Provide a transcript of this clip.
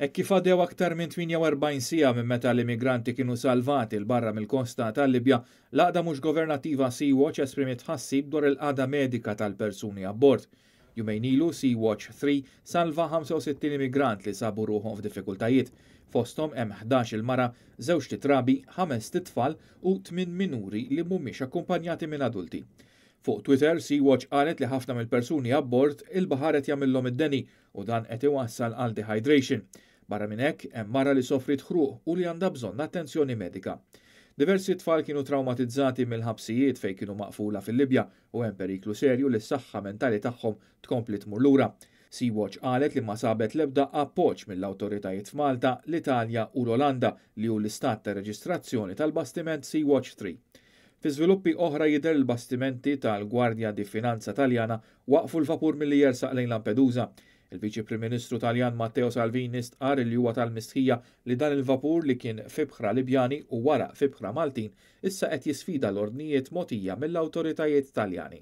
Hekk kif għaddew aktar minn 48 siegħa minn meta l-immigranti kienu salvati l-barra mill-kosta tal-Libja, l-għaqda mhux governattiva Sea-Watch esprimiet tħassib dwar il-qagħda medika tal-persuni abbord. Jumejn ilu Sea-Watch 3 salva 65 immigrant li sabu ruħhom f'diffikultajiet. Fosthom hemm 11 il-mara, 2 titrabi, 5 titfal u 8 minuri li mhumiex akkumpanjati minn adulti. Fuq Twitter, Sea-Watch qalet li ħafna mill-persuni abbord il-baħar qed jagħmilhom id-deni u dan qed iwassal għal dehydration. Barra minn hekk hemm mara li sofrit ħruq u li għandha bżonn attenzjoni medika. Diversi tfal kienu traumatizzati mill-ħabsijiet fejn kienu maqfula fil-Libja u hemm periklu serju li s-saħħa mentali tagħhom tkompli tmur lura. Sea-Watch qalet li ma sabet l-ebda appoġġ mill-awtoritajiet f'Malta, l-Italja u l-Olanda li hu l-istat ta' reġistrazzjoni tal-bastiment Sea-Watch 3. Fi żviluppi oħra jidher il-bastimenti tal-Gwardja di Finanza Taljana waqfu l-vapur milli jersaq lejn Lampedusa. Il-Viċi Prim Ministru Taljan Matteo Salvini stqar li huwa tal-mistħija li dan il-vapur li kien fibħra Libjani u wara fibħra Maltin issa qed jisfida l-ordnijiet mogħtija mill-awtoritajiet Taljani.